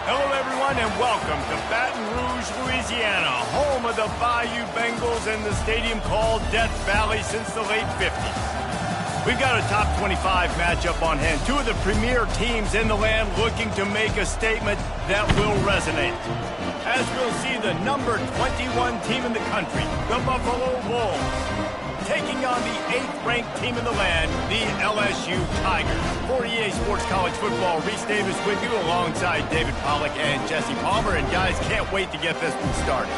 Hello, everyone, and welcome to Baton Rouge, Louisiana, home of the Bayou Bengals and the stadium called Death Valley since the late 50s. We've got a top 25 matchup on hand. Two of the premier teams in the land looking to make a statement that will resonate. As we'll see, the number 21 team in the country, the Buffalo Bulls, taking on the 8th-ranked team in the land, the LSU Tigers. For EA Sports College Football, Reese Davis with you alongside David Pollack and Jesse Palmer. And guys, can't wait to get this one started.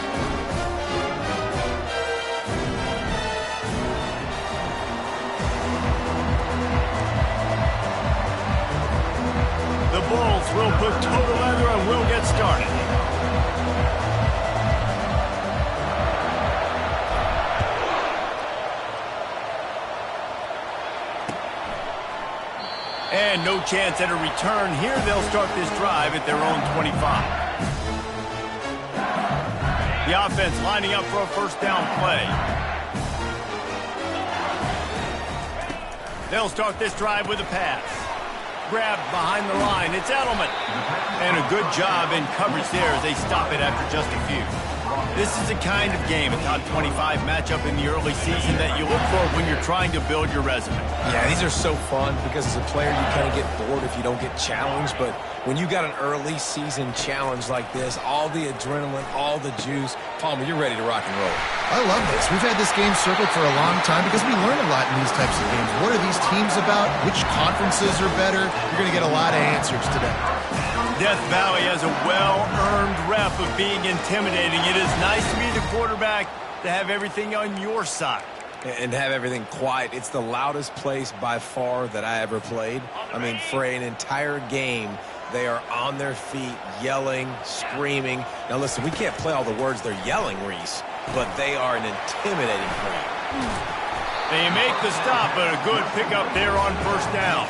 The Bulls will put toe to leather and we'll get started. And no chance at a return here. They'll start this drive at their own 25. The offense lining up for a first down play. They'll start this drive with a pass. Grabbed behind the line. It's Edelman. And a good job in coverage there as they stop it after just a few. This is the kind of game, a top 25 matchup in the early season that you look for when you're trying to build your resume. Yeah, these are so fun because as a player you kind of get bored if you don't get challenged, but when you got an early season challenge like this, all the adrenaline, all the juice, Palmer, you're ready to rock and roll. I love this. We've had this game circled for a long time because we learn a lot in these types of games. What are these teams about? Which conferences are better? You're going to get a lot of answers today. Death Valley has a well-earned rep of being intimidating. It is nice to be the quarterback, to have everything on your side. And have everything quiet. It's the loudest place by far that I ever played. I mean, for an entire game, they are on their feet, yelling, screaming. Now, listen, we can't play all the words they're yelling, Reese, but they are an intimidating crowd. They make the stop, but a good pickup there on first down.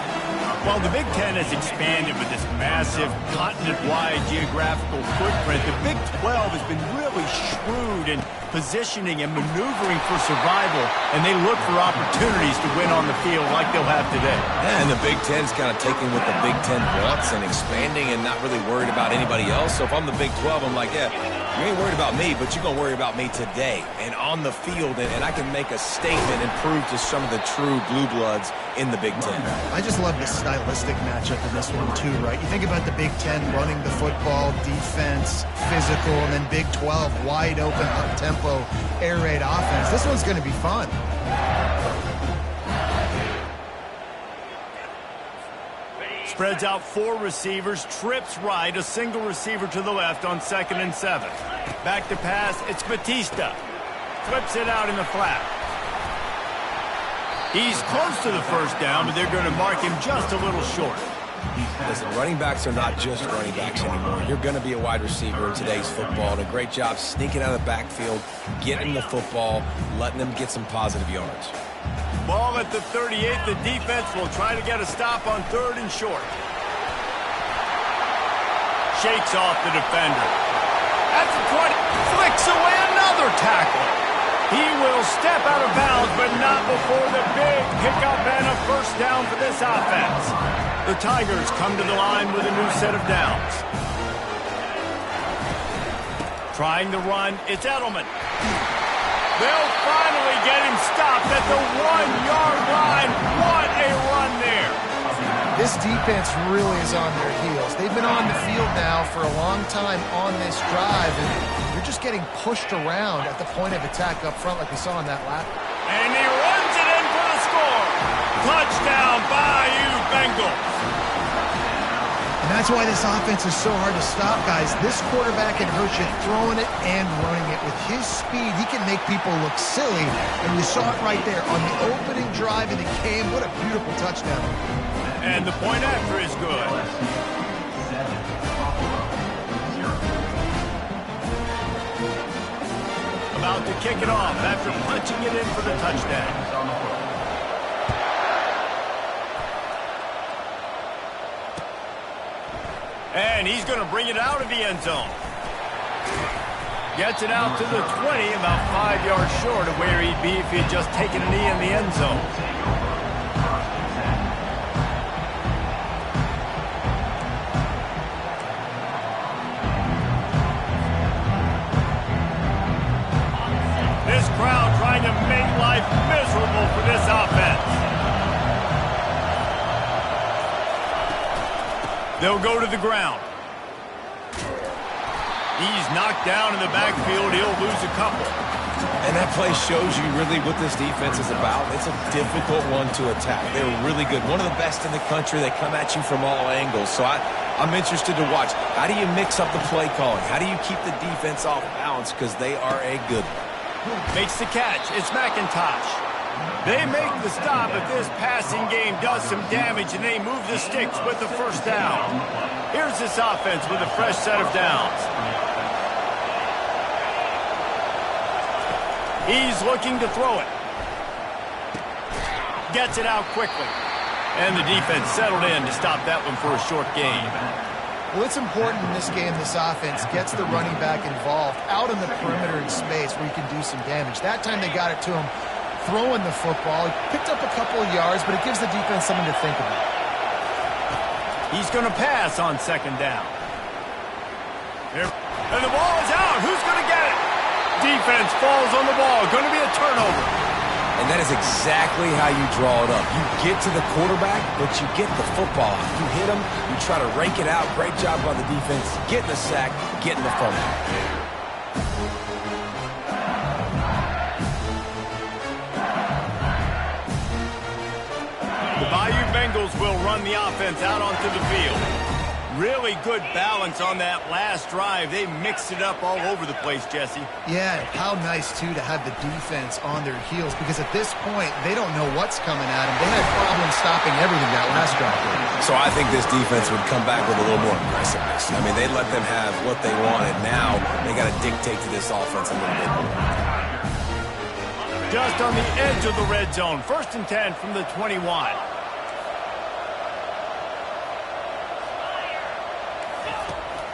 While the Big Ten has expanded with this massive continent-wide geographical footprint, the Big 12 has been really shrewd in positioning and maneuvering for survival, and they look for opportunities to win on the field like they'll have today. Yeah, and the Big Ten's kind of taking what the Big Ten wants and expanding and not really worried about anybody else. So if I'm the Big 12, I'm like, yeah, you ain't worried about me, but you're going to worry about me today and on the field, and I can make a statement and prove to some of the true blue bloods in the Big Ten. I just love the stylistic matchup in this one too, right? You think about the Big Ten running the football, defense, physical, and then Big 12 wide open, up-tempo, air raid offense. This one's going to be fun. Spreads out 4 receivers, trips right, a single receiver to the left on 2nd and 7. Back to pass, it's Batista. Flips it out in the flat. He's close to the first down, but they're going to mark him just a little short. Listen, running backs are not just running backs anymore. You're going to be a wide receiver in today's football, and a great job sneaking out of the backfield, getting the football, letting them get some positive yards. Ball at the 38. The defense will try to get a stop on 3rd and short. Shakes off the defender. At the 20, flicks away another tackle. He will step out of bounds, but not before the big pickup and a first down for this offense. The Tigers come to the line with a new set of downs. Trying the run, it's Edelman. They'll finally get him stopped at the 1-yard line. What a run there. This defense really is on their heels. They've been on the field now for a long time on this drive, and they're just getting pushed around at the point of attack up front like we saw in that lap. And he runs it in for the score. Touchdown, Bayou Bengals. And that's why this offense is so hard to stop, guys. This quarterback can hurt you throwing it and running it. With his speed, he can make people look silly. And we saw it right there on the opening drive of the game. What a beautiful touchdown. And the point after is good. About to kick it off after punching it in for the touchdown. And he's going to bring it out of the end zone. Gets it out to the 20, about 5 yards short of where he'd be if he had just taken a knee in the end zone. They'll go to the ground. He's knocked down in the backfield. He'll lose a couple. And that play shows you really what this defense is about. It's a difficult one to attack. They're really good. One of the best in the country. They come at you from all angles. So I'm interested to watch. How do you mix up the play calling? How do you keep the defense off balance? Because they are a good one. Makes the catch. It's McIntosh. They make the stop, but this passing game does some damage, and they move the sticks with the first down. Here's this offense with a fresh set of downs. He's looking to throw it. Gets it out quickly. And the defense settled in to stop that one for a short gain. Well, it's important in this game this offense gets the running back involved out in the perimeter in space where you can do some damage. That time they got it to him throwing the football. He picked up a couple of yards, but it gives the defense something to think about. He's going to pass on second down. And the ball is out. Who's going to get it? Defense falls on the ball. Going to be a turnover. And that is exactly how you draw it up. You get to the quarterback, but you get the football. You hit him, you try to rake it out. Great job by the defense. Getting the sack, getting the fumble. The Bayou Bengals will run the offense out onto the field. Really good balance on that last drive. They mixed it up all over the place, Jesse. Yeah, how nice, too, to have the defense on their heels, because at this point, they don't know what's coming at them. They had problems stopping everything that last drive. So I think this defense would come back with a little more aggressiveness. I mean, they let them have what they wanted. Now they got to dictate to this offense a little bit more. Just on the edge of the red zone. 1st and 10 from the 21.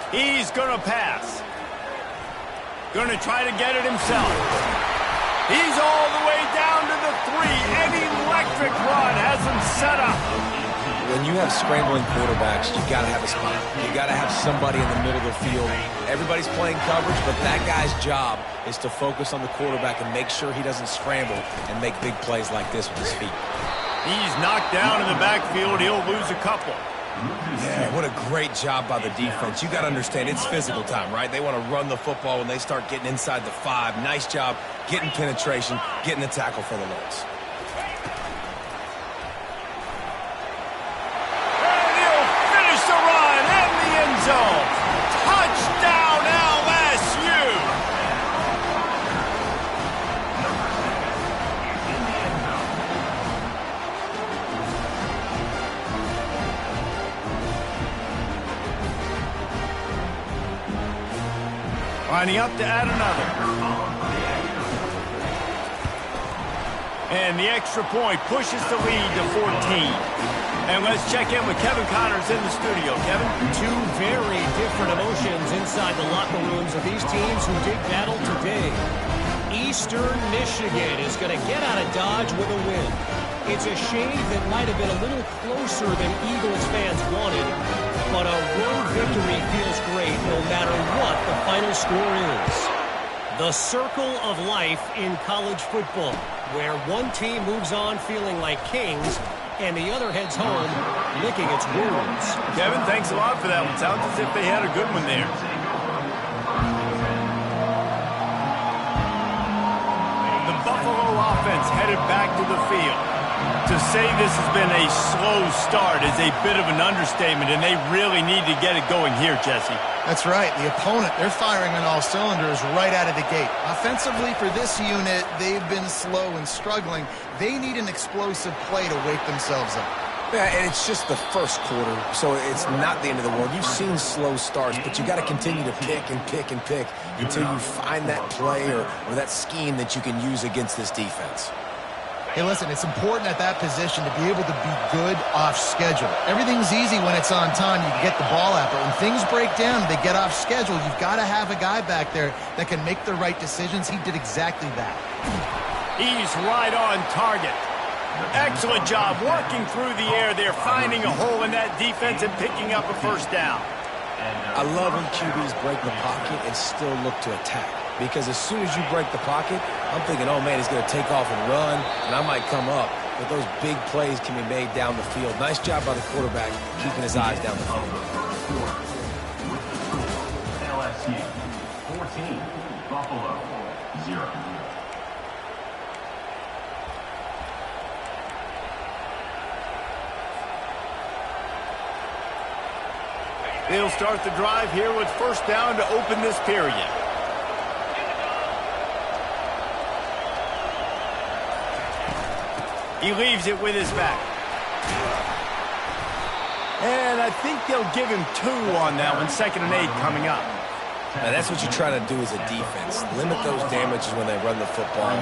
He's going to pass. Going to try to get it himself. He's all the way down to the 3. An electric run has him set up. When you have scrambling quarterbacks, you got to have a spot. You got to have somebody in the middle of the field. Everybody's playing coverage, but that guy's job is to focus on the quarterback and make sure he doesn't scramble and make big plays like this with his feet. He's knocked down in the backfield. He'll lose a couple. Yeah, what a great job by the defense. You got to understand, it's physical time, right? They want to run the football when they start getting inside the 5. Nice job getting penetration, getting the tackle for the loss. And he'll finish the run in the end zone. Touchdown, LSU! Lining up to add another. And the extra point pushes the lead to 14. And let's check in with Kevin Connors in the studio. Kevin? Two very different emotions inside the locker rooms of these teams who did battle today. Eastern Michigan is going to get out of Dodge with a win. It's a shade that might have been a little closer than Eagles fans wanted, but a road victory feels great no matter what the final score is. The circle of life in college football, where one team moves on feeling like kings and the other heads home licking its wounds. Kevin, thanks a lot for that one. Sounds as if they had a good one there. The Buffalo offense headed back to the field. To say this has been a slow start is a bit of an understatement, and they really need to get it going here, Jesse. That's right. The opponent, they're firing on all cylinders right out of the gate. Offensively, for this unit, they've been slow and struggling. They need an explosive play to wake themselves up. Yeah, and it's just the first quarter, so it's not the end of the world. You've seen slow starts, but you got to continue to pick and pick and pick until you find that play or that scheme that you can use against this defense. Hey, listen, it's important at that position to be able to be good off schedule. Everything's easy when it's on time. You can get the ball out, but when things break down, they get off schedule. You've got to have a guy back there that can make the right decisions. He did exactly that. He's right on target. Excellent job working through the air. They're finding a hole in that defense and picking up a first down. I love when QBs break the pocket and still look to attack. Because as soon as you break the pocket, I'm thinking, oh, man, he's going to take off and run, and I might come up. but those big plays can be made down the field. Nice job by the quarterback keeping his eyes down the field. LSU 14, Buffalo 0. They'll start the drive here with first down to open this period. He leaves it with his back. And I think they'll give him 2 on that one. 2nd and 8 coming up. Now that's what you're trying to do as a defense. Limit those damages when they run the football.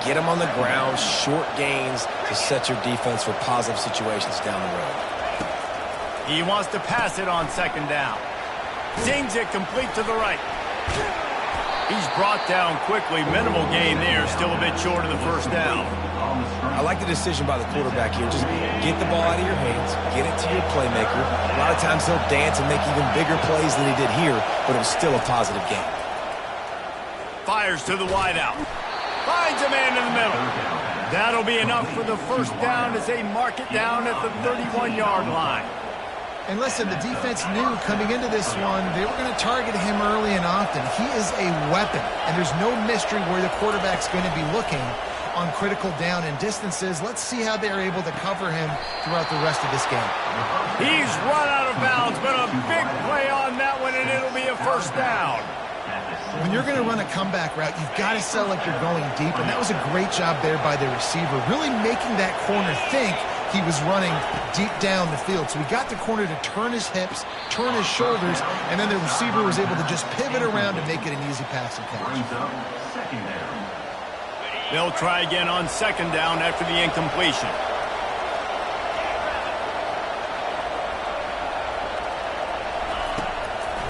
Get them on the ground, short gains to set your defense for positive situations down the road. He wants to pass it on 2nd down. Zings it complete to the right. He's brought down quickly. Minimal gain there. Still a bit short of the first down. I like the decision by the quarterback here. Just get the ball out of your hands. Get it to your playmaker. A lot of times he'll dance and make even bigger plays than he did here, but it was still a positive game. Fires to the wideout. Finds a man in the middle. That'll be enough for the first down as they mark it down at the 31-yard line. And listen, the defense knew coming into this one they were going to target him early and often. He is a weapon, and there's no mystery where the quarterback's going to be looking on critical down and distances. Let's see how they're able to cover him throughout the rest of this game. He's run out of bounds, but a big play on that one, and it'll be a first down. When you're going to run a comeback route, you've got to sell like you're going deep, and that was a great job there by the receiver, really making that corner think he was running deep down the field. So he got the corner to turn his hips, turn his shoulders, and then the receiver was able to just pivot around and make it an easy pass and catch. They'll try again on 2nd down after the incompletion.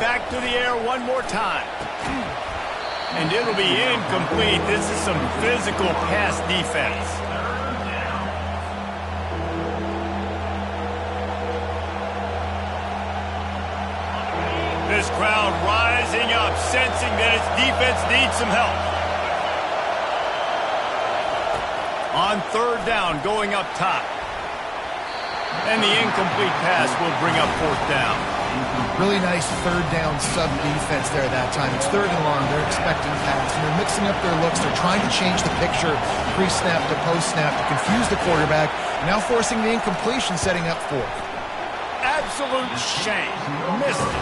Back to the air one more time. And it'll be incomplete. This is some physical pass defense. This crowd rising up, sensing that its defense needs some help. On 3rd down, going up top. And the incomplete pass will bring up 4th down. Really nice 3rd down sub defense there that time. It's 3rd and long. They're expecting pass, and they're mixing up their looks. They're trying to change the picture pre-snap to post-snap to confuse the quarterback. Now forcing the incompletion, setting up 4th. Absolute shame. Missed it.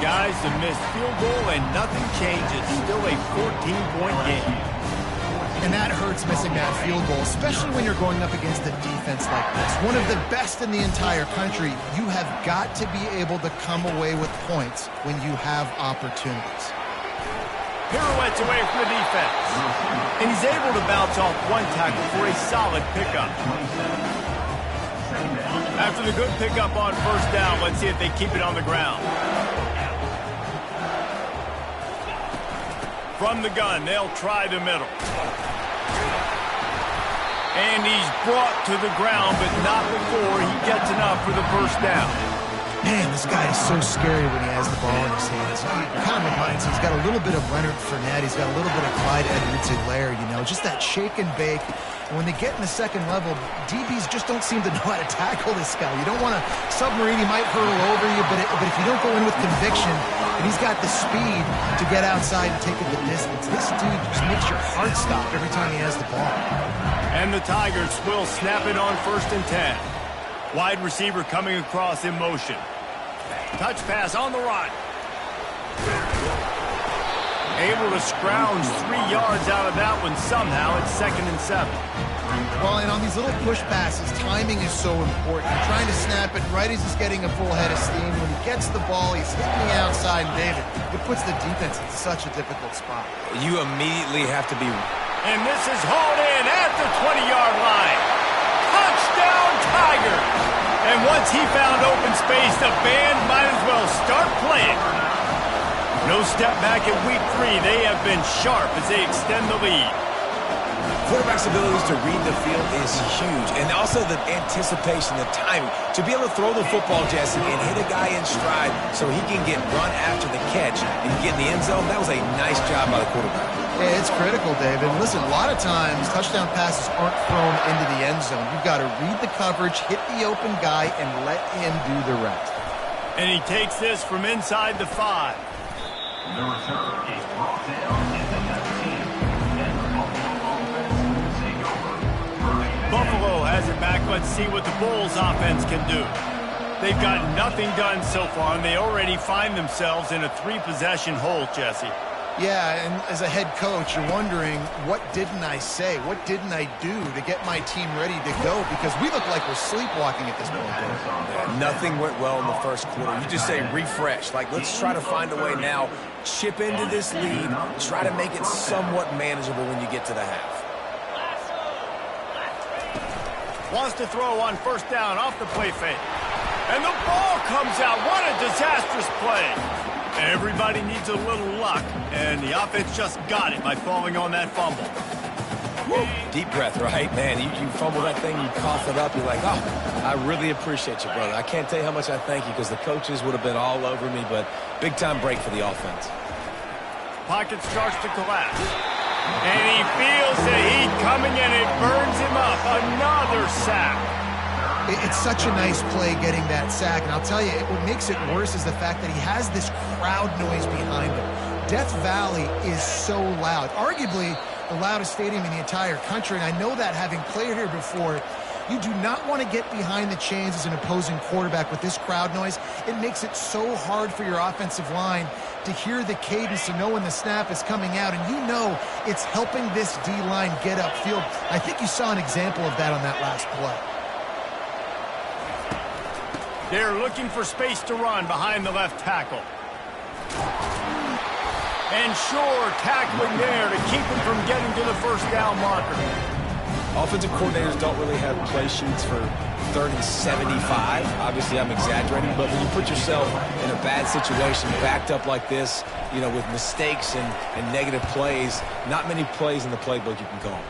Guys, the missed field goal and nothing changes. Still a 14-point game. And that hurts missing that field goal, especially when you're going up against a defense like this. One of the best in the entire country. You have got to be able to come away with points when you have opportunities. Pirouettes away from the defense. And he's able to bounce off one tackle for a solid pickup. After the good pickup on 1st down, let's see if they keep it on the ground. From the gun, they'll try the middle. And he's brought to the ground, but not before he gets enough for the first down. Man, this guy is so scary when he has the ball in his hands. He kind of reminds me, he's got a little bit of Leonard Fournette. He's got a little bit of Clyde Edwards-Helaire, you know, just that shake and bake. And when they get in the 2nd level, DBs just don't seem to know how to tackle this guy. You don't want to submarine. He might hurtle over you, but if you don't go in with conviction, and he's got the speed to get outside and take it the distance, this dude just makes your heart stop every time he has the ball. And the Tigers will snap it on 1st and 10. Wide receiver coming across in motion. Touch pass on the run. Able to scrounge 3 yards out of that one somehow. It's 2nd and 7. Well, and on these little push passes, timing is so important. You're trying to snap it right as he's getting a full head of steam. When he gets the ball, he's hitting the outside, and David, it puts the defense in such a difficult spot. You immediately have to be... And this is hauled in at the 20-yard line. Touchdown, Tigers! And once he found open space, the band might as well start playing. No step back in week 3. They have been sharp as they extend the lead. Quarterback's abilities to read the field is huge. And also the anticipation, the timing. To be able to throw the football, Jesse, and hit a guy in stride so he can get run after the catch and get in the end zone, that was a nice job by the quarterback. Yeah, it's critical, David. Listen, a lot of times touchdown passes aren't thrown into the end zone. You've got to read the coverage, hit the open guy, and let him do the rest. And he takes this from inside the 5. The return is brought down at the 19. And the Buffalo offense will take over. Buffalo has it back. Let's see what the Bulls offense can do. They've got nothing done so far, and they already find themselves in a 3-possession hole, Jesse. Yeah, and as a head coach, you're wondering, what didn't I say? What didn't I do to get my team ready to go? Because we look like we're sleepwalking at this point. Yeah, nothing went well in the first quarter. You just say refresh. Like, let's try to find a way now. Chip into this lead. Try to make it somewhat manageable when you get to the half. Wants to throw on first down off the play fake. And the ball comes out. What a disastrous play. Everybody needs a little luck, and the offense just got it by falling on that fumble. Woo. Deep breath, right? Man, you fumble that thing, you cough it up, you're like, oh, I really appreciate you, brother. I can't tell you how much I thank you because the coaches would have been all over me, but big-time break for the offense. Pocket starts to collapse. And he feels the heat coming, and it burns him up. Another sack. It's such a nice play getting that sack, and I'll tell you, what makes it worse is the fact that he has this crowd noise behind him. Death Valley is so loud, arguably the loudest stadium in the entire country, and I know that having played here before. You do not want to get behind the chains as an opposing quarterback with this crowd noise. It makes it so hard for your offensive line to hear the cadence, to know when the snap is coming out, and you know it's helping this D-line get upfield. I think you saw an example of that on that last play. They're looking for space to run behind the left tackle. And sure, tackling there to keep him from getting to the first down marker. Offensive coordinators don't really have play sheets for 30-75. Obviously, I'm exaggerating, but when you put yourself in a bad situation, backed up like this, you know, with mistakes and negative plays, not many plays in the playbook you can call.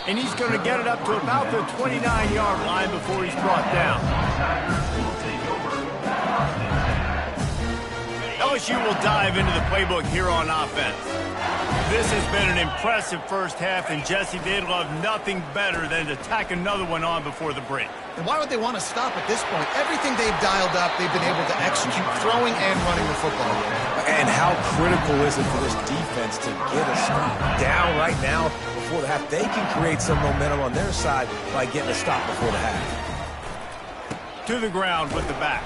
And he's going to get it up to about the 29-yard line before he's brought down. LSU will dive into the playbook here on offense. This has been an impressive first half, and Jesse, they'd love nothing better than to tack another one on before the break. And why would they want to stop at this point? Everything they've dialed up, they've been able to execute throwing and running the football. And how critical is it for this defense to get a stop down right now before the half? They can create some momentum on their side by getting a stop before the half. To the ground with the back.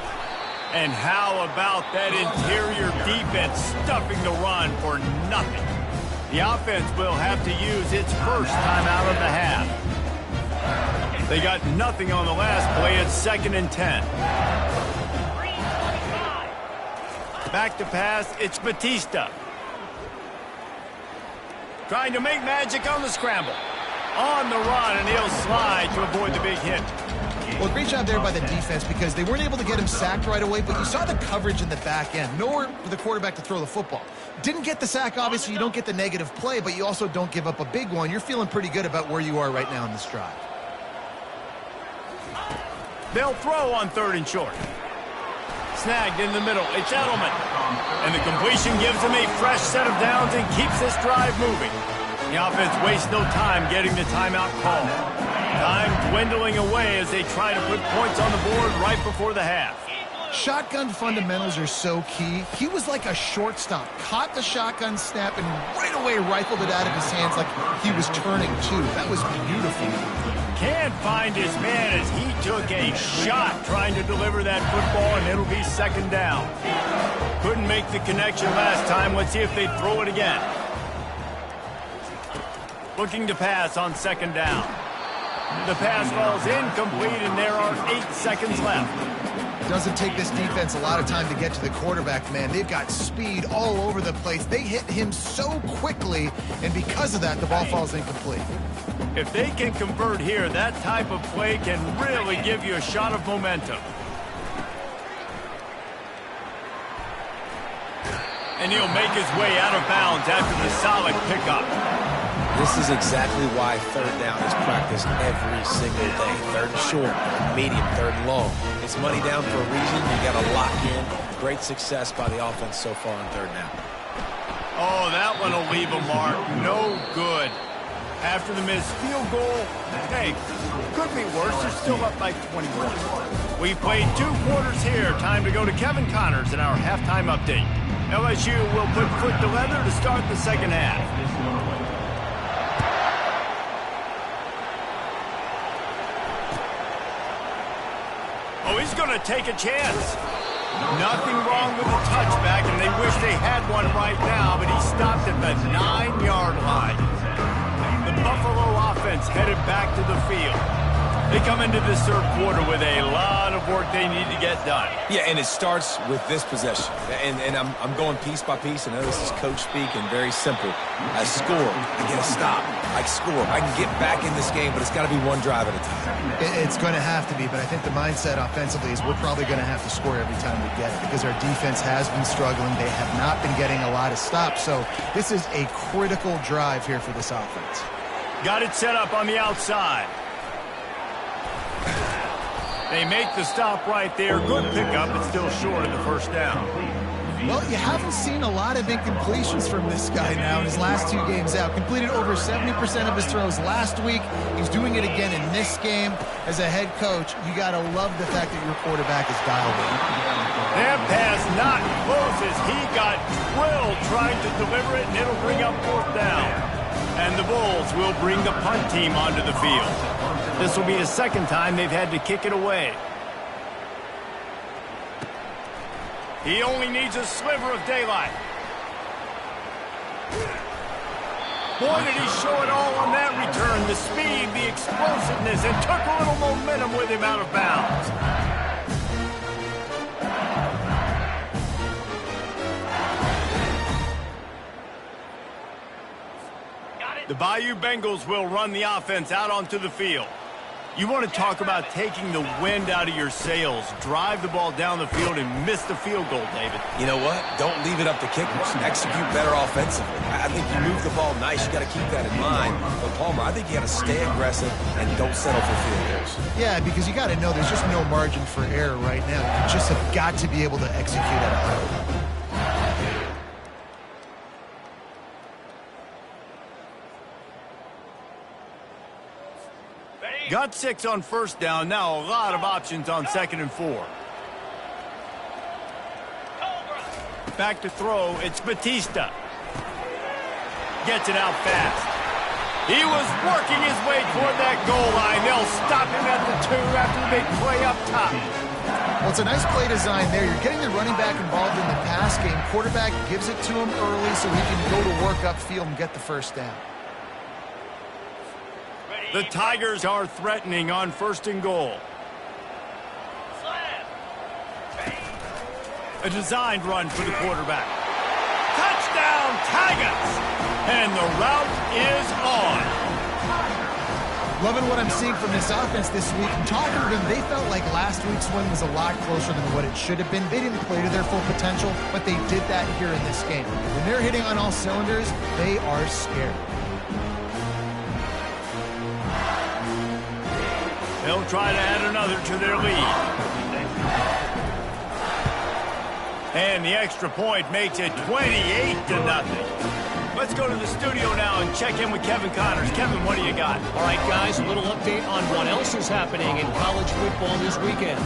And how about that interior defense stuffing the run for nothing? The offense will have to use its first timeout of the half. They got nothing on the last play. It's 2nd and 10. Back to pass. It's Batista. Trying to make magic on the scramble. On the run, and he'll slide to avoid the big hit. Well, great job there by the defense because they weren't able to get him sacked right away, but you saw the coverage in the back end. Nowhere for the quarterback to throw the football. Didn't get the sack, obviously. You don't get the negative play, but you also don't give up a big one. You're feeling pretty good about where you are right now in this drive. They'll throw on 3rd and short. Snagged in the middle. It's Edelman. And the completion gives him a fresh set of downs and keeps this drive moving. The offense wastes no time getting the timeout call. Time dwindling away as they try to put points on the board right before the half. Shotgun fundamentals are so key. He was like a shortstop. Caught the shotgun snap and right away rifled it out of his hands like he was turning two. That was beautiful. Can't find his man as he took a shot trying to deliver that football, and it'll be 2nd down. Couldn't make the connection last time. Let's see if they throw it again. Looking to pass on 2nd down. The pass falls incomplete, and there are 8 seconds left. Doesn't take this defense a lot of time to get to the quarterback, man. They've got speed all over the place. They hit him so quickly, and because of that, the ball falls incomplete. If they can convert here, that type of play can really give you a shot of momentum. And he'll make his way out of bounds after the solid pickup. This is exactly why third down is practiced every single day. Third and short, third and medium, third and long. It's money down for a reason. You got to lock in. Great success by the offense so far on third down. Oh, that one will leave a mark. No good. After the missed field goal, hey, could be worse. They're still up by 21. We played 2 quarters here. Time to go to Kevin Connors in our halftime update. LSU will put foot to leather to start the second half. Oh, he's going to take a chance. Nothing wrong with the touchback, and they wish they had one right now, but he stopped at the 9-yard line. The Buffalo offense headed back to the field. They come into this third quarter with a lot of work they need to get done. Yeah, and it starts with this possession. And I'm going piece by piece. I know this is coach speak and very simple. I score. I get a stop. I score. I can get back in this game, but it's got to be one drive at a time. It's going to have to be, but I think the mindset offensively is we're probably going to have to score every time we get it because our defense has been struggling. They have not been getting a lot of stops. So this is a critical drive here for this offense. Got it set up on the outside. They make the stop right there. Good pickup, but still short of the first down. Well, you haven't seen a lot of incompletions from this guy now in his last 2 games out. Completed over 70% of his throws last week. He's doing it again in this game. As a head coach, you got to love the fact that your quarterback is dialed in. That pass not close as he got drilled trying to deliver it, and it'll bring up 4th down. And the Bulls will bring the punt team onto the field. This will be the second time they've had to kick it away. He only needs a sliver of daylight. Boy, did he show it all on that return. The speed, the explosiveness, and took a little momentum with him out of bounds. The Bayou Bengals will run the offense out onto the field. You want to talk about taking the wind out of your sails. Drive the ball down the field and miss the field goal, David. You know what? Don't leave it up to kickers. Execute better offensively. I think you move the ball nice. You got to keep that in mind. But, Palmer, I think you got to stay aggressive and don't settle for field goals. Yeah, because you got to know there's just no margin for error right now. You just have got to be able to execute at a high level. Got 6 on first down. Now a lot of options on 2nd and 4. Back to throw. It's Batista. Gets it out fast. He was working his way toward that goal line. They'll stop him at the 2 after the big play up top. Well, it's a nice play design there. You're getting the running back involved in the pass game. Quarterback gives it to him early so he can go to work upfield and get the first down. The Tigers are threatening on 1st and goal. A designed run for the quarterback. Touchdown, Tigers! And the route is on. Loving what I'm seeing from this offense this week. I'm talking to them. They felt like last week's win was a lot closer than what it should have been. They didn't play to their full potential, but they did that here in this game. When they're hitting on all cylinders, they are scared. They'll try to add another to their lead. And the extra point makes it 28-0. Let's go to the studio now and check in with Kevin Connors. Kevin, what do you got? All right, guys, a little update on what else is happening in college football this weekend.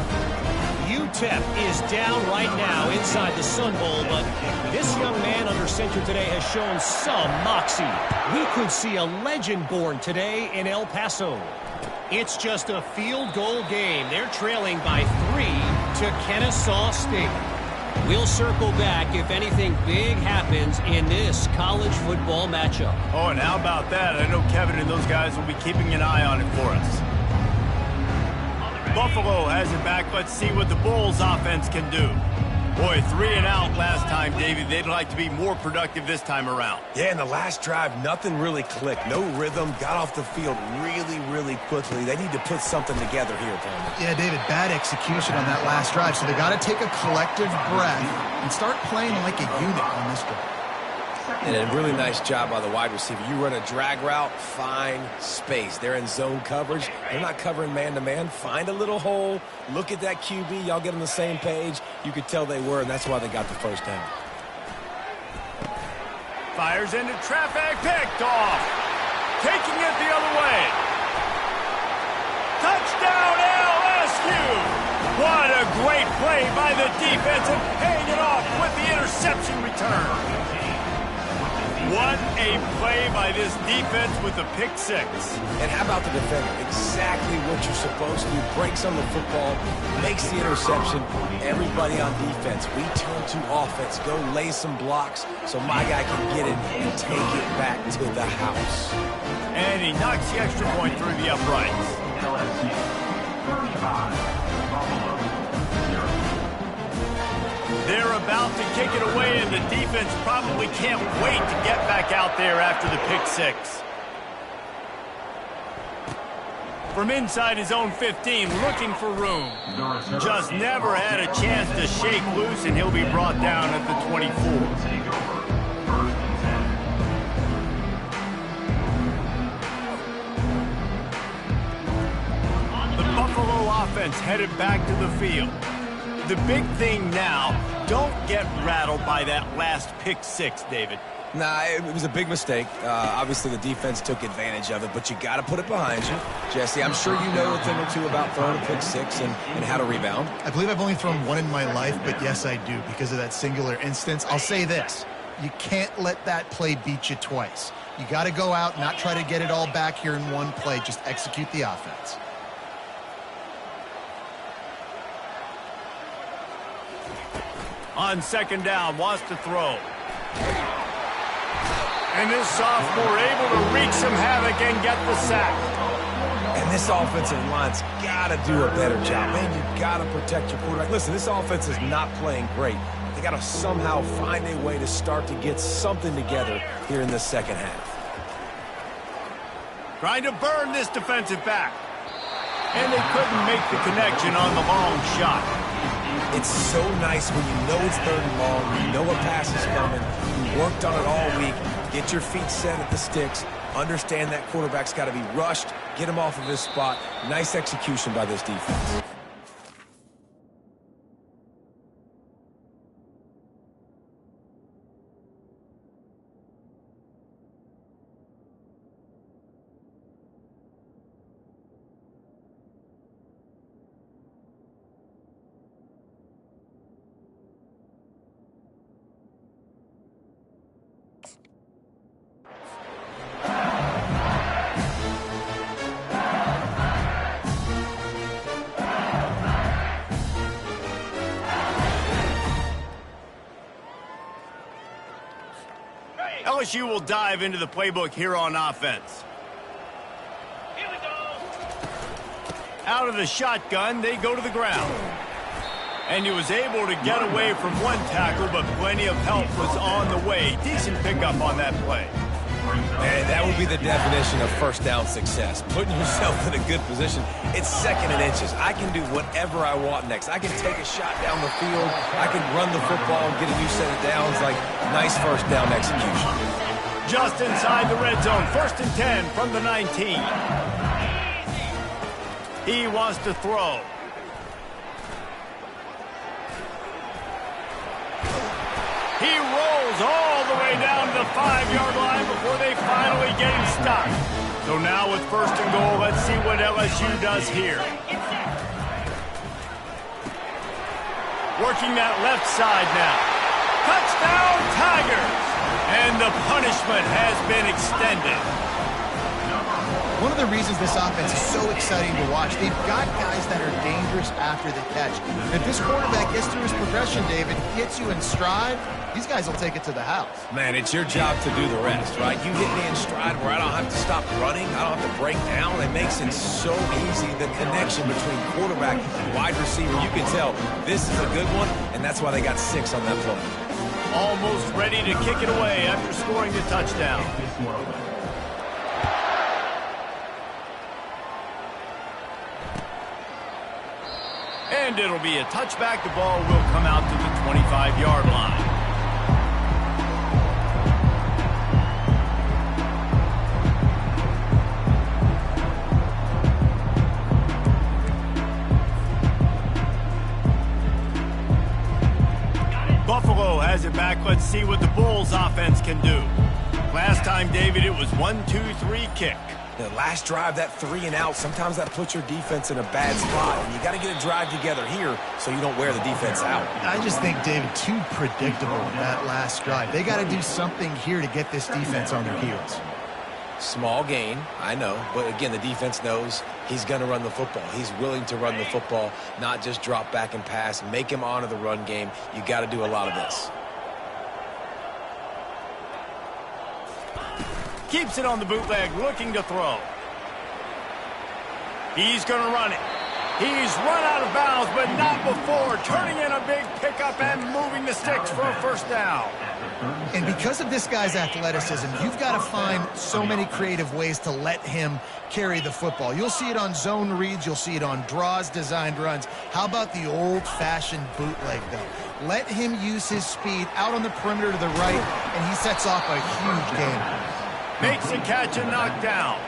UTEP is down right now inside the Sun Bowl, but this young man under center today has shown some moxie. We could see a legend born today in El Paso. It's just a field goal game. They're trailing by 3 to Kennesaw State. We'll circle back if anything big happens in this college football matchup. Oh, and how about that? I know Kevin and those guys will be keeping an eye on it for us. Buffalo has it back. Let's see what the Bulls offense can do. Boy, 3 and out last time, Davey. They'd like to be more productive this time around. Yeah, in the last drive, nothing really clicked. No rhythm. Got off the field really quickly. They need to put something together here, Palmer. Yeah, David, bad execution on that last drive. So they got to take a collective breath and start playing like a unit on this drive. And a really nice job by the wide receiver. You run a drag route, find space. They're in zone coverage. They're not covering man-to-man. Find a little hole. Look at that QB. Y'all get on the same page. You could tell they were, and that's why they got the first down. Fires into traffic. Picked off. Taking it the other way. Touchdown LSU. What a great play by the defense and paying it off with the interception return. What a play by this defense with the pick six. And how about the defender? Exactly what you're supposed to do. Breaks on the football, makes the interception. Everybody on defense, we turn to offense. Go lay some blocks so my guy can get it and take it back to the house. And he knocks the extra point through the uprights. LSU 35, Buffalo 0. They're about to kick it away, and the defense probably can't wait to get back out there after the pick six. From inside his own 15, looking for room. Just never had a chance to shake loose, and he'll be brought down at the 24. Take over. First and 10. The Buffalo offense headed back to the field. The big thing now, don't get rattled by that last pick six, David. Nah, it was a big mistake. Obviously, the defense took advantage of it, but you got to put it behind you. Jesse, I'm sure you know a thing or two about throwing a pick six and how to rebound. I believe I've only thrown one in my life, but yes, I do because of that singular instance. I'll say this. You can't let that play beat you twice. You got to go out, not try to get it all back here in one play. Just execute the offense. On second down, wants to throw. And this sophomore able to wreak some havoc and get the sack. And this offensive line's got to do a better job. Man, you got to protect your quarterback. Listen, this offense is not playing great. They got to somehow find a way to start to get something together here in the second half. Trying to burn this defensive back. And they couldn't make the connection on the long shot. It's so nice when you know it's third and long, you know a pass is coming, you worked on it all week, get your feet set at the sticks, understand that quarterback's got to be rushed, get him off of his spot. Nice execution by this defense. LSU will dive into the playbook here on offense. Here we go. Out of the shotgun, they go to the ground. And he was able to get away from one tackle, but plenty of help was on the way. Decent pickup on that play. And that would be the definition of first down success. Putting yourself in a good position. It's second and inches. I can do whatever I want next. I can take a shot down the field. I can run the football and get a new set of downs. Like, nice first down execution. Just inside the red zone. First and 10 from the 19. He wants to throw. He rolls all the way down to the 5-yard line before they finally get him stopped. So now with first and goal, let's see what LSU does here. Working that left side now. Touchdown, Tigers! And the punishment has been extended. One of the reasons this offense is so exciting to watch, they've got guys that are dangerous after the catch. If this quarterback gets through his progression, David, hits you in stride, these guys will take it to the house. Man, it's your job to do the rest, right? You hit me in stride where I don't have to stop running. I don't have to break down. It makes it so easy, the connection between quarterback and wide receiver. You can tell this is a good one, and that's why they got 6 on that play. Almost ready to kick it away after scoring the touchdown. And it'll be a touchback. The ball will come out to the 25-yard line. has it back. Let's see what the Bulls offense can do. Last time, David, it was 1-2-3 kick. The last drive, that 3 and out, sometimes that puts your defense in a bad spot. And you got to get a drive together here so you don't wear the defense out. I just think, David, too predictable in that last drive. They got to do something here to get this defense on their heels. Small gain, I know. But again, the defense knows he's going to run the football. He's willing to run the football, not just drop back and pass. Make him honor the run game. You got to do a lot of this. Keeps it on the bootleg, looking to throw. He's going to run it. He's run out of bounds, but not before. Turning in a big pickup and moving the sticks for a first down. And because of this guy's athleticism, you've got to find so many creative ways to let him carry the football. You'll see it on zone reads. You'll see it on draws, designed runs. How about the old-fashioned bootleg, though? Let him use his speed out on the perimeter to the right, and he sets off a huge game. Makes the catch and knocked down.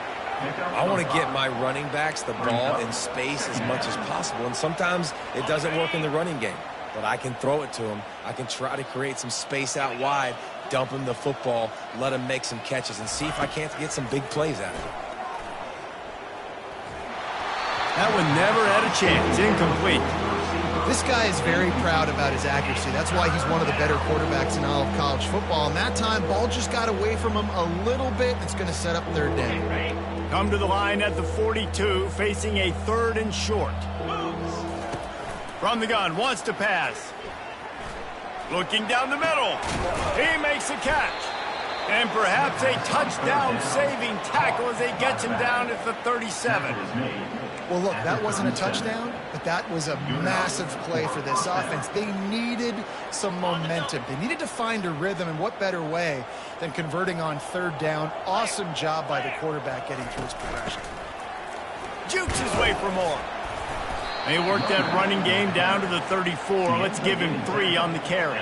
I want to get my running backs the ball in space as much as possible, and sometimes it doesn't work in the running game. But I can throw it to him. I can try to create some space out wide, dump him the football, let him make some catches, and see if I can't get some big plays out of it. That one never had a chance. Incomplete. This guy is very proud about his accuracy. That's why he's one of the better quarterbacks in all of college football. And that time, ball just got away from him a little bit. It's going to set up third down. Come to the line at the 42, facing a 3rd and short. From the gun, wants to pass. Looking down the middle. He makes a catch. And perhaps a touchdown-saving tackle as he gets him down at the 37. Well, look, that wasn't a touchdown, but that was a massive play for this offense. They needed some momentum. They needed to find a rhythm, and what better way than converting on 3rd down. Awesome job by the quarterback getting through his progression. Jukes his way for more. They worked that running game down to the 34. Let's give him 3 on the carry.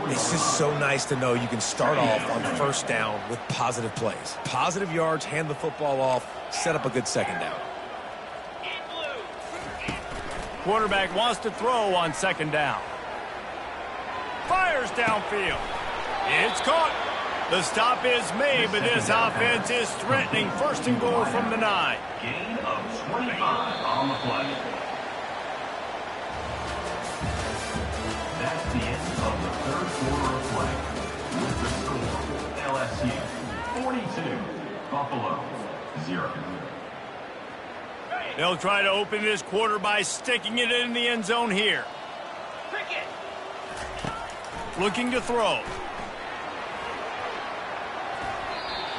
It's just so nice to know you can start off on 1st down with positive plays. Positive yards, hand the football off, set up a good 2nd down. Quarterback wants to throw on 2nd down. Fires downfield. It's caught. The stop is made, but this offense is threatening 1st and goal from the 9. Gain of 25 on the play. That's the end of the 3rd quarter of play. With the score, LSU 42, Buffalo 0. They'll try to open this quarter by sticking it in the end zone here. Looking to throw.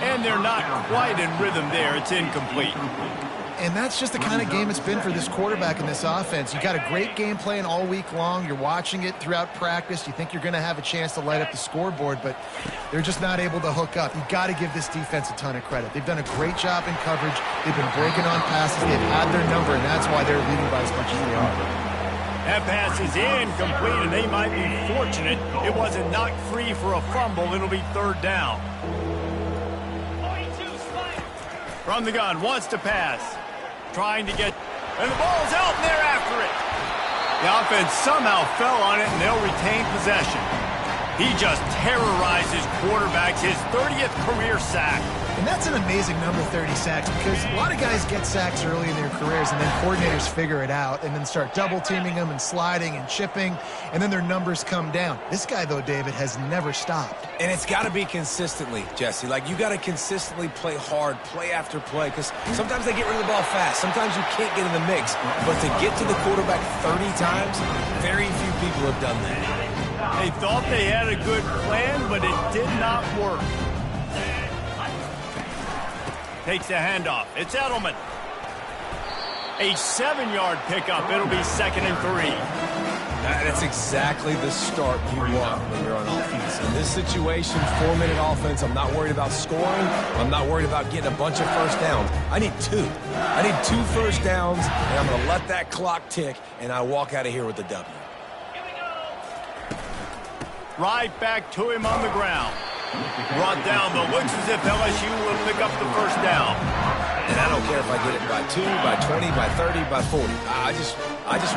And they're not quite in rhythm there. It's incomplete. And that's just the kind of game it's been for this quarterback in this offense. You got a great game plan all week long. You're watching it throughout practice. You think you're going to have a chance to light up the scoreboard, but they're just not able to hook up. You got to give this defense a ton of credit. They've done a great job in coverage. They've been breaking on passes. They've had their number, and that's why they're leading by as much as they are. That pass is incomplete, and they might be fortunate it wasn't knocked free for a fumble. It'll be 3rd down. From the gun, wants to pass. Trying to get, and the ball's out, and they're after it. The offense somehow fell on it, and they'll retain possession. He just terrorizes quarterbacks, his 30th career sack. And that's an amazing number, 30 sacks, because a lot of guys get sacks early in their careers, and then coordinators figure it out and then start double-teaming them and sliding and chipping, and then their numbers come down. This guy, though, David, has never stopped. And it's got to be consistently, Jesse. Like, you got to consistently play hard, play after play, because sometimes they get rid of the ball fast. Sometimes you can't get in the mix. But to get to the quarterback 30 times, very few people have done that. They thought they had a good plan, but it did not work. Takes the handoff. It's Edelman. A 7-yard pickup. It'll be 2nd and 3. That's exactly the start you want when you're on offense. In this situation, 4-minute offense, I'm not worried about scoring. I'm not worried about getting a bunch of 1st downs. I need 2. I need 2 1st downs, and I'm going to let that clock tick, and I walk out of here with a W. Right back to him on the ground. Brought down, but looks as if LSU will pick up the 1st down. And I don't care if I get it by 2, by 20, by 30, by 40. I just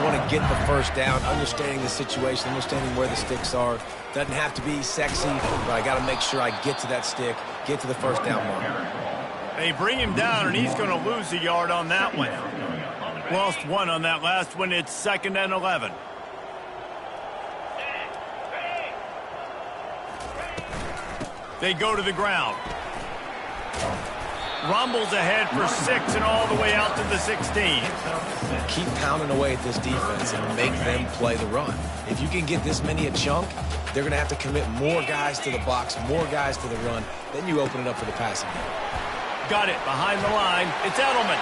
want to get the first down, understanding the situation, understanding where the sticks are. Doesn't have to be sexy, but I got to make sure I get to that stick, get to the first down mark. They bring him down, and he's going to lose a yard on that one. Lost 1 on that last one. It's 2nd and 11. They go to the ground. Rumbles ahead for 6 and all the way out to the 16. Keep pounding away at this defense and make them play the run. If you can get this many a chunk, they're going to have to commit more guys to the box, more guys to the run. Then you open it up for the passing game. Got it behind the line. It's Edelman.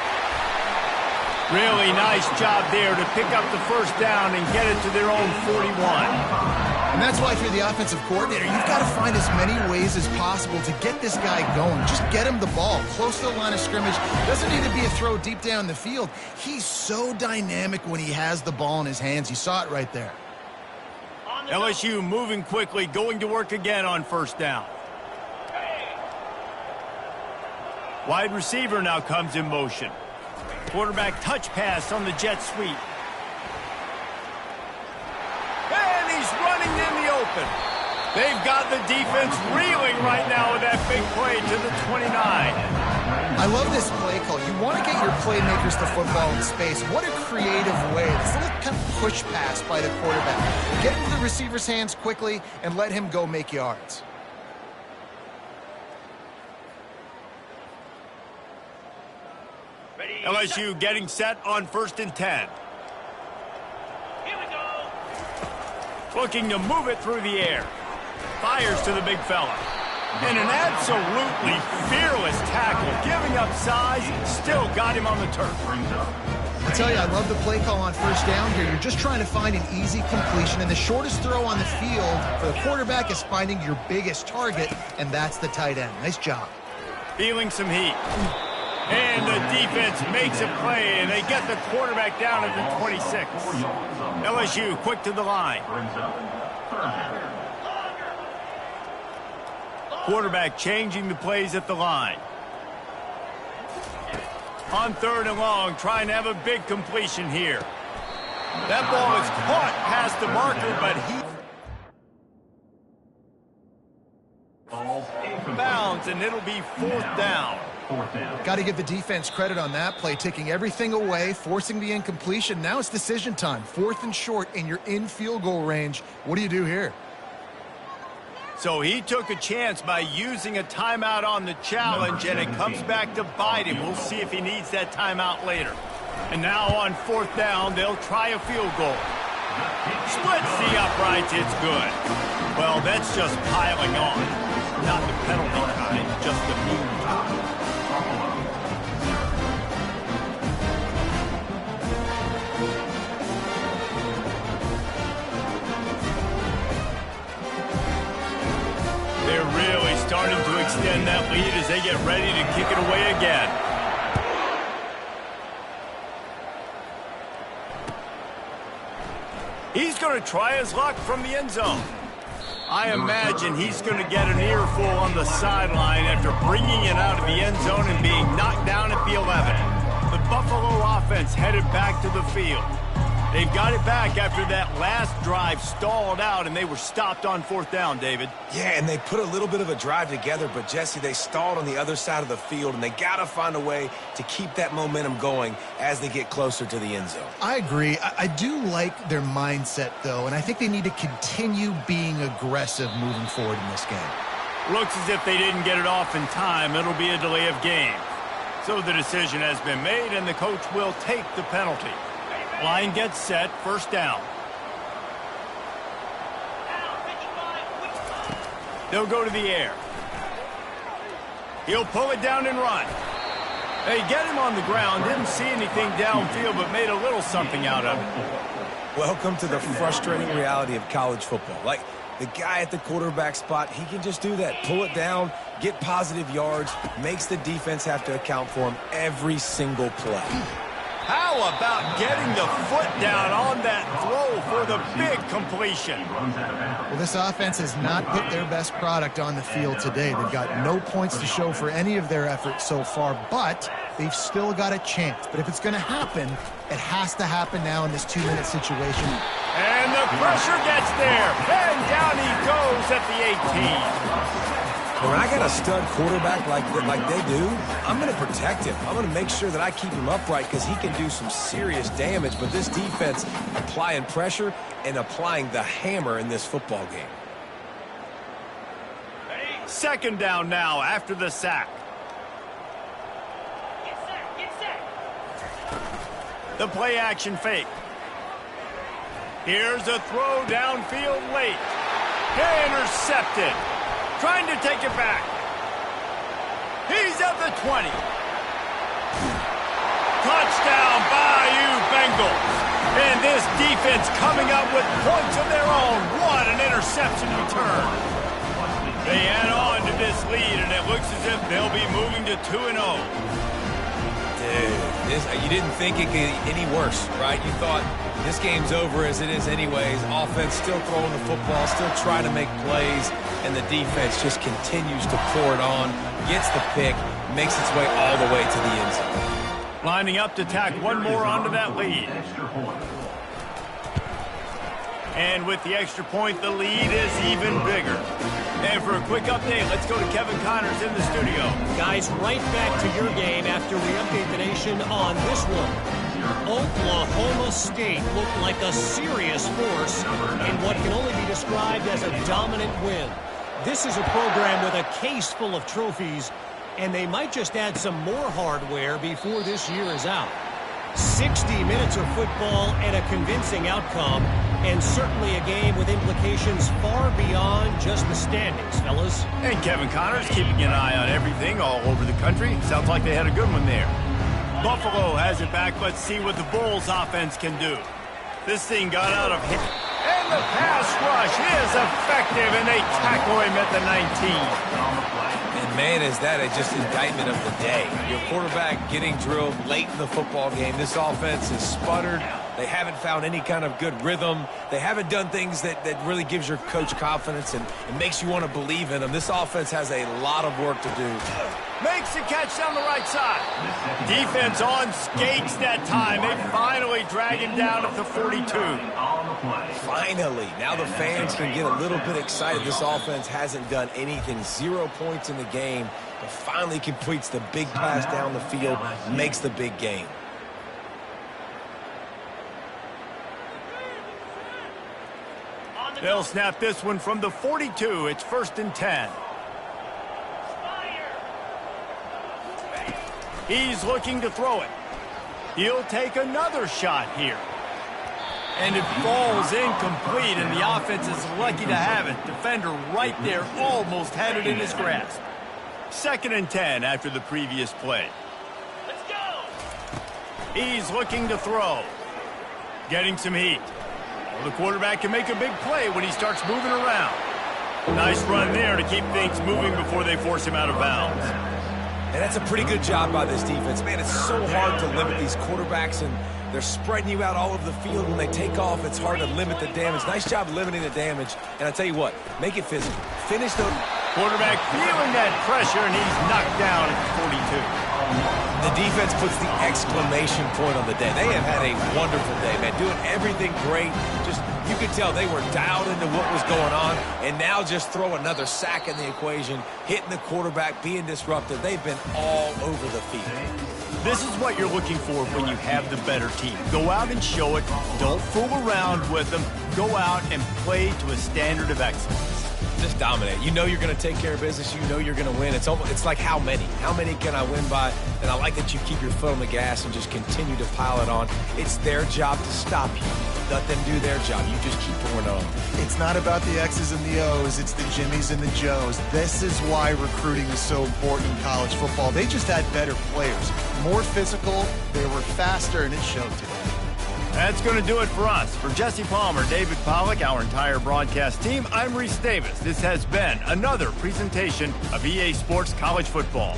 Really nice job there to pick up the first down and get it to their own 41. And that's why if you're the offensive coordinator, you've got to find as many ways as possible to get this guy going. Just get him the ball close to the line of scrimmage. Doesn't need to be a throw deep down the field. He's so dynamic when he has the ball in his hands. You saw it right there. LSU moving quickly, going to work again on first down. Wide receiver now comes in motion. Quarterback touch pass on the jet sweep. And he's running in the open. They've got the defense reeling right now with that big play to the 29. I love this play call. You want to get your playmakers to football in space. What a creative way. This little kind of push pass by the quarterback. Get into the receiver's hands quickly and let him go make yards. LSU getting set on 1st and 10. Here we go. Looking to move it through the air. Fires to the big fella. And an absolutely fearless tackle. Giving up size, still got him on the turf. I tell you, I love the play call on first down here. You're just trying to find an easy completion, and the shortest throw on the field for the quarterback is finding your biggest target, and that's the tight end. Nice job. Feeling some heat. And the defense makes a play, and they get the quarterback down at the 26. LSU quick to the line. Quarterback changing the plays at the line. On 3rd and long, trying to have a big completion here. That ball is caught past the marker, but he bounds, and it'll be 4th down. Got to give the defense credit on that play, taking everything away, forcing the incompletion. Now it's decision time. 4th and short, and you're in field goal range. What do you do here? So he took a chance by using a timeout on the challenge, and it comes back to bite him. We'll see if he needs that timeout later. And now on 4th down, they'll try a field goal. Splits the uprights, it's good. Well, that's just piling on. Not the penalty kind, just the mean kind. They're really starting to extend that lead as they get ready to kick it away again. He's going to try his luck from the end zone. I imagine he's going to get an earful on the sideline after bringing it out of the end zone and being knocked down at the 11. The Buffalo offense headed back to the field. They've got it back after that last drive stalled out, and they were stopped on 4th down, David. Yeah, and they put a little bit of a drive together, but, Jesse, they stalled on the other side of the field, and they got to find a way to keep that momentum going as they get closer to the end zone. I agree. I do like their mindset, though, and I think they need to continue being aggressive moving forward in this game. Looks as if they didn't get it off in time. It'll be a delay of game. So the decision has been made, and the coach will take the penalty. Line gets set, 1st down. They'll go to the air. He'll pull it down and run. They get him on the ground, didn't see anything downfield, but made a little something out of it. Welcome to the frustrating reality of college football. Like, the guy at the quarterback spot, he can just do that. Pull it down, get positive yards, makes the defense have to account for him every single play. How about getting the foot down on that throw for the big completion? Well, this offense has not put their best product on the field today. They've got no points to show for any of their efforts so far, but they've still got a chance. But if it's going to happen, it has to happen now in this 2-minute situation. And the pressure gets there. And down he goes at the 18. When I got a stud quarterback like they do, I'm going to protect him. I'm going to make sure that I keep him upright because he can do some serious damage. But this defense applying pressure and applying the hammer in this football game. Second down now after the sack. Get set. The play action fake. Here's a throw downfield late. Intercepted. Trying to take it back. He's at the 20. Touchdown, Bayou Bengals. And this defense coming up with points of their own. What an interception return. They add on to this lead, and it looks as if they'll be moving to 2-0. Dude, you didn't think it could get any worse, right? You thought this game's over as it is anyways. Offense still throwing the football, still trying to make plays, and the defense just continues to pour it on, gets the pick, makes its way all the way to the end zone. Lining up to tack one more onto that lead. And with the extra point, the lead is even bigger. And for a quick update, let's go to Kevin Connors in the studio. Guys, right back to your game after we update the nation on this one. Oklahoma State looked like a serious force in what can only be described as a dominant win. This is a program with a case full of trophies, and they might just add some more hardware before this year is out. 60 minutes of football and a convincing outcome, and certainly a game with implications far beyond just the standings, fellas. And Kevin Connors keeping an eye on everything all over the country. Sounds like they had a good one there. Buffalo has it back. Let's see what the Bulls offense can do. This thing got out of hit. And the pass rush is effective, and they tackle him at the 19. And man, is that just indictment of the day. Your quarterback getting drilled late in the football game. This offense is sputtered. They haven't found any kind of good rhythm. They haven't done things that really gives your coach confidence and it makes you want to believe in them. This offense has a lot of work to do. Makes the catch down the right side. Defense on skates that time. They finally drag him down at the 42. Finally, now the fans can get a little bit excited. This offense hasn't done anything. 0 points in the game, but finally completes the big pass down the field, makes the big game. They'll snap this one from the 42. It's 1st and 10. He's looking to throw it. He'll take another shot here. And it falls incomplete, and the offense is lucky to have it. Defender right there almost had it in his grasp. 2nd and 10 after the previous play. Let's go. He's looking to throw. Getting some heat. Well, the quarterback can make a big play when he starts moving around. Nice run there to keep things moving before they force him out of bounds. And that's a pretty good job by this defense. Man, it's so hard to limit these quarterbacks, and they're spreading you out all over the field. When they take off, it's hard to limit the damage. Nice job limiting the damage. And I tell you what, make it physical. Finish the quarterback feeling that pressure, and he's knocked down at 42. The defense puts the exclamation point on the day. They have had a wonderful day, man. Doing everything great. Just, you could tell they were dialed into what was going on. And now just throw another sack in the equation, hitting the quarterback, being disruptive. They've been all over the field. This is what you're looking for when you have the better team. Go out and show it. Don't fool around with them. Go out and play to a standard of excellence. Just dominate. You know you're going to take care of business. You know you're going to win. It's like how many? How many can I win by? And I like that you keep your foot on the gas and just continue to pile it on. It's their job to stop you. Let them do their job. You just keep pouring on. It's not about the X's and the O's. It's the Jimmies and the Joes. This is why recruiting is so important in college football. They just had better players. More physical. They were faster, and it showed today. That's going to do it for us. For Jesse Palmer, David Pollack, our entire broadcast team, I'm Reese Davis. This has been another presentation of EA Sports College Football.